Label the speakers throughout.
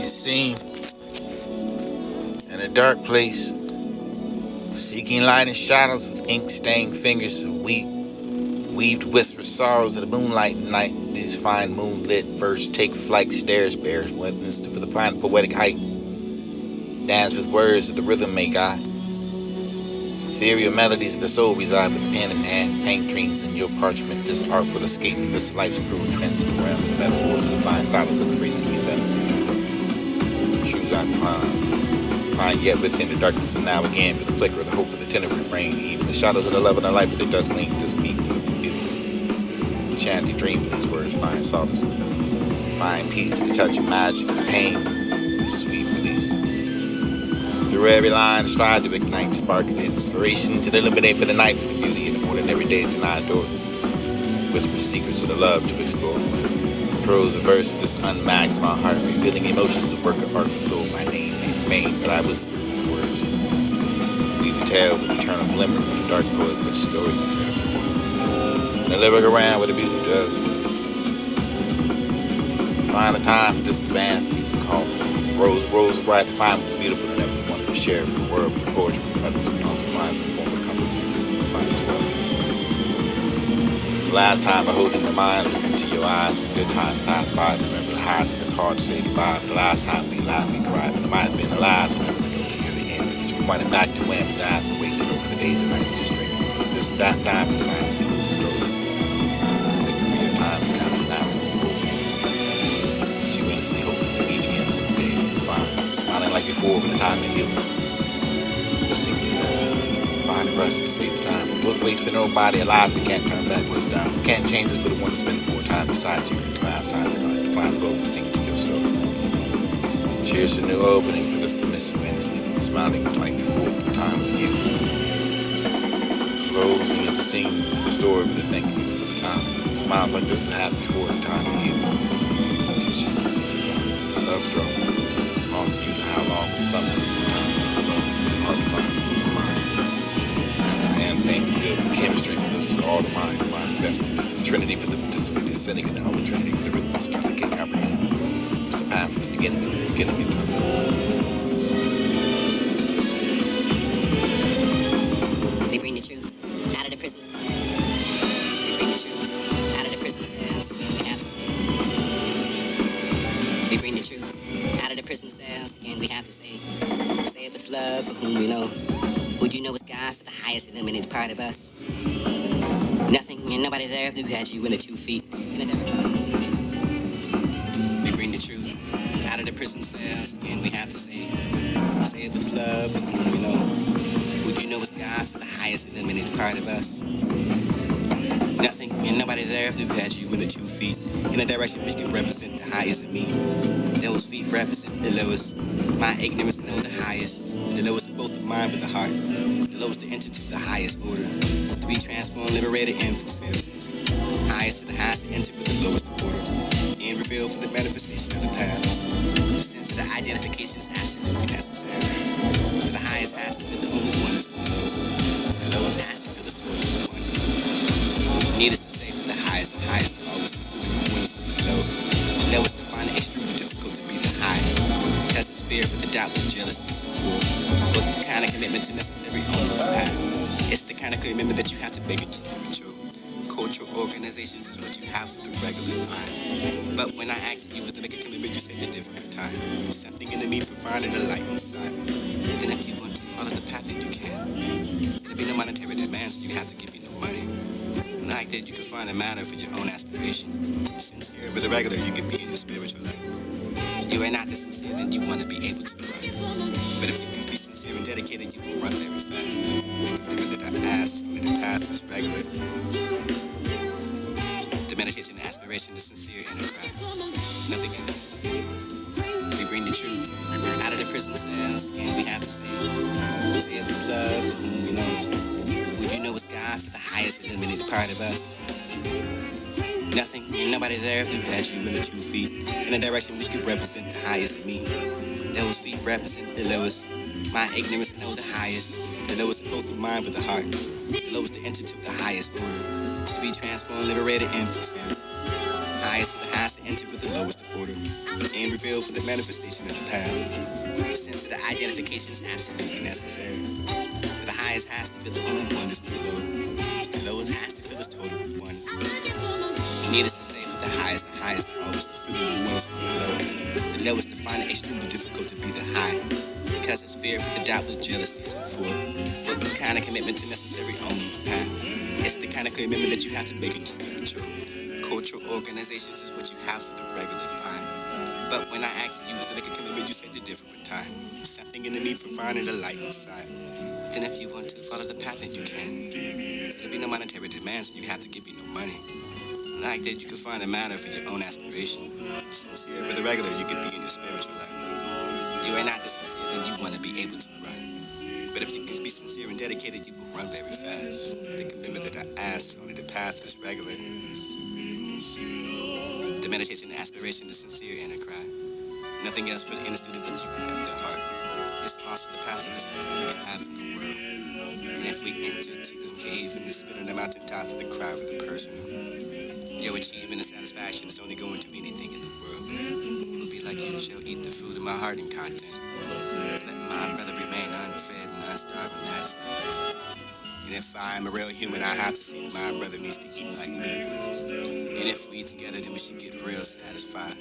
Speaker 1: You seem in a dark place, seeking light in shadows with ink-stained fingers of weaved whisper sorrows of the moonlight and night. These fine moonlit verse take flight, stairs bears witness for the fine poetic height. Dance with words that the rhythm may guide. Ethereal melodies of the soul reside with pen in hand. Paint dreams in your parchment. This artful escape from this life's cruel trends around the metaphors of the fine silence of the reason we silence in your book. Choose our climb. Find yet within the darkness and now again for the flicker of the hope for the tender refrain. Even the shadows of the love and the life of the dust gleam. This beacon of beauty. Enchanting dream of these words find solace. Find peace to the touch of magic, pain, sweet release. Through every line, strive to ignite, spark of inspiration to illuminate for the night, for the beauty in the ordinary days and I adore. Whisper secrets of the love to explore. Prose and verse, this unmasked my heart, revealing emotions of the work of art for though my name may remain, but I whisper with the words. Weave a tale with eternal glimmer for the dark poet with stories to tell. And I live around where the beauty does. Find the time for this band you can call Rose bright to find what's beautiful and never wanted to share with the world, for the poetry with others, and also find some form of comfort for you to find as well. The last time I hold in your mind, look into your eyes, and good times pass by. Remember the highs, and it's hard to say goodbye. But the last time we laughed, we cried, and it might have been the last, and never to know to hear the end. Because we're running back to when for the answer, wasted over the days and nights, just dreaming. This that time for the mind to see the story. Thank you for your time, and counsel now and hoping. Wish you endlessly hope to meet again some days. Smiling like before for the time to heal. Wishing you find a rush to save the time. What waits for nobody alive that can't turn back what's down. If can't change it for the one spending more time besides you for the last time. They're going to find blows and sing to your story. Cheers to new opening for this to miss you endlessly for the smiling like before for the time with you. Closing of the scene for the story for the thank you for the time. For the smiles like this that happened before the time with you. Kiss you. Love throw. How long the summer love has been hard to find in my mind. As I am, thanks good for chemistry for this all the mind the best to me, for the Trinity for the descending and the Holy Trinity for the written stuff that can't comprehend. It's a path for the beginning and the beginning of time.
Speaker 2: They bring the truth out of the prison cell. They bring the truth out of the prison cells, and we have to say. We bring the truth out of the prison cells, and we have to say it with love for whom we know. Would you know it's God for the highest eliminated part of us? Nothing and nobody there if you had you in the 2 feet in a direction. We bring the truth out of the prison cells, and we have to say it with love for whom we know. Would you know it's God for the highest eliminated part of us? Nothing and nobody there if you had you in the 2 feet in a direction which could represent the highest in me. Those feet represent the lowest. My ignorance know the highest. The lowest of both of mine with the heart. The lowest to enter to the highest order. To be transformed, liberated, and fulfilled. Highest to the highest to enter with the lowest order. And revealed for the manifestation of the path. The sense of the identification is absolutely necessary. For the highest has to feel the only one is below. The lowest has to feel the total one. Needless to say, for the highest always to feel the one is below. The lowest to find it extremely difficult to be the high. Because it's fear for the doubt with jealousy so full. What kind of commitment to necessary on the path? It's the kind of commitment that you have to make in spiritual. Cultural organizations is what you have for the regular mind. But when I asked you to make a commitment, you said a different time. Something in the me for finding the light inside. Then if you want to follow the path, then you can. There'll be no monetary demands, so you have to give me no money. Like that, you can find a manner for your own aspiration. Sincere with the regular, you can be in your spiritual life. You are not the sincere, then you want to be able to run. But if you can be sincere and dedicated, you will run very fast. Remember that I asked, only the path is regular. The meditation and aspiration is sincere and a cry. Nothing else. We bring the truth out of the prison cells, and we have to say it with love for whom we know. Would you know it's God for the highest eliminated part of us? Nothing and nobody there if you had you in the 2 feet in a direction which could represent the highest in me. Those feet represent the lowest. My ignorance know the highest. The lowest of both of mine with the heart. The lowest to enter to the highest order. To be transformed, liberated, and fulfilled. Highest to the highest to enter with the lowest of order and reveal for the manifestation of the path. The sense of the identification is absolutely necessary. For the highest has to feel the only one is below. The lowest has to feel the total of one. Needless to say, for the highest always to feel the one is below. The lowest to find it extremely difficult to be the high. Because it's fear for the doubt with jealousy, so forth. What kind of commitment to necessary own the path? It's the kind of commitment that you have to make in your spiritual. Cultural organizations is what you have for the regular fine. But when I ask you to make a commitment, you say the different time. Something in the need for finding the light inside. Then if you want to follow the path, then you can. There'll be no monetary demands, and you have to give me no money. Like that, you can find a manner for your own aspiration. Sincere for the regular, you could be in your spiritual life. You are not the sincere, then you want to be able to run. But if you can be sincere and dedicated, you will run very fast. The commitment that I ask, only the path is regular. The meditation and aspiration is sincere inner cry. Nothing else for the inner student but you have the heart. It's also the path of the something you can have in the world. And if we enter to the cave and the spit on the mountaintop for the cry for the personal, your achievement and satisfaction is only going to anything in the world. It will be like you shall eat the food of my heart and content. Let my brother remain unfed and unstarved, and that is no good. And if I am a real human, I have to see that my brother needs to eat like me. And if we eat together, then we should get real satisfied.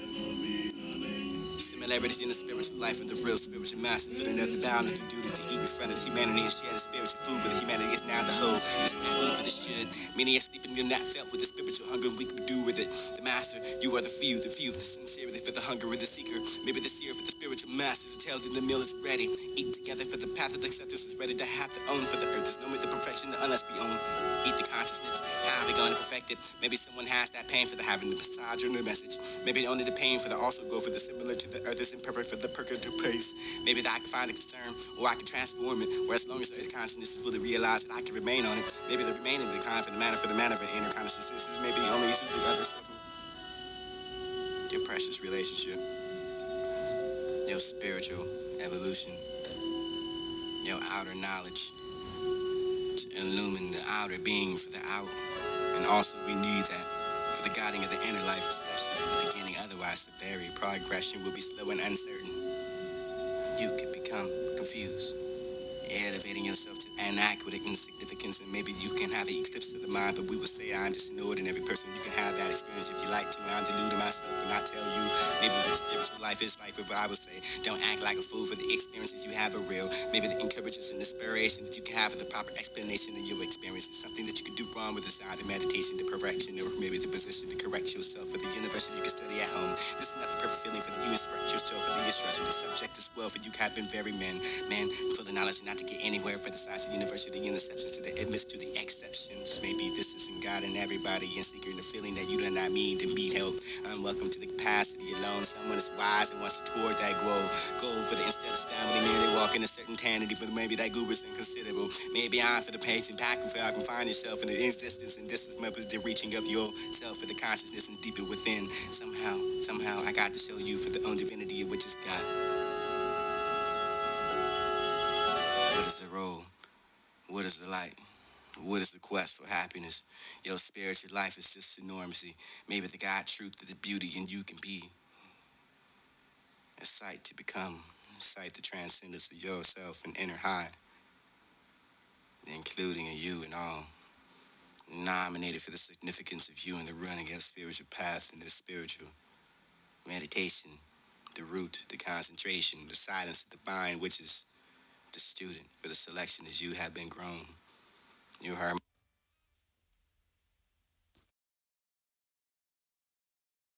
Speaker 2: Similarities in the spiritual life of the real spiritual master, filling up the balance, the duty to eat in front of humanity and share the spiritual food for the humanity is now the whole. This man eat for the should. Many are sleeping and not felt with the spiritual hunger we could do with it. The master, you are the few, the sincerity for the hunger of the seeker. Maybe the seer for the spiritual master to tell them the meal is ready. Eat together for the path of acceptance is ready to have to own for the earth. There's no way to perfection unless we own. Eat the consciousness. How are we going to perfect it? Maybe someone has that pain for the having the massage or the message. Maybe only the pain for the also go for the similar to the earth is imperfect for the purgative place. Maybe that I can find a concern or I can transform it. Or as long as the consciousness is fully realized that I can remain on it. Maybe the remaining of the kind for the manner of an inner consciousness is maybe only to the other circle. Your precious relationship. Your spiritual evolution. Your outer knowledge. To illumine the outer being for the out. And also we need that for the guiding of the inner life, especially for the beginning. Otherwise, the very progression will be slow and uncertain. You could become confused, elevating yourself to inadequate insignificance, and maybe you can have an eclipse of the mind, but we will say I'm just an ordinary person. You can have that experience if you like to. I'm deluding myself when I tell you maybe what spiritual life is like, but I would say don't act like a fool for the experiences you have are real. Maybe the encouragements and inspiration that you can have for the proper explanation of your experience is something that you could do wrong with this either meditation, the correction, or maybe the position to correct yourself for the university you can study at home. This is not the perfect feeling for the you instruct yourself for the instruction. The subject is well for you have been very men full of knowledge not to get anywhere for the size of university and exceptions to the admits to the exceptions. Maybe this isn't God and everybody and seeking the feeling that you do not mean to meet help. Unwelcome to the capacity alone. Someone is wise and wants to toward that goal. Goal for the instead of stumbling, merely walk in a certain tanity, but maybe that group is inconsiderable. Maybe I'm for the page and pack and I can find yourself in the existence, and this is the reaching of yourself for the consciousness and deeper within. Somehow I got to show you for the own divinity of which is God. What is the role? What is the light? What is the quest for happiness? Your spiritual life is just enormity. Maybe the God truth, the beauty in you can be a sight to become, a sight the transcendence of yourself and inner high, including a you and all. Nominated for the significance of you and the running of spiritual path and the spiritual meditation, the root, the concentration, the silence of the mind, which is the student for the selection as you have been grown. You heard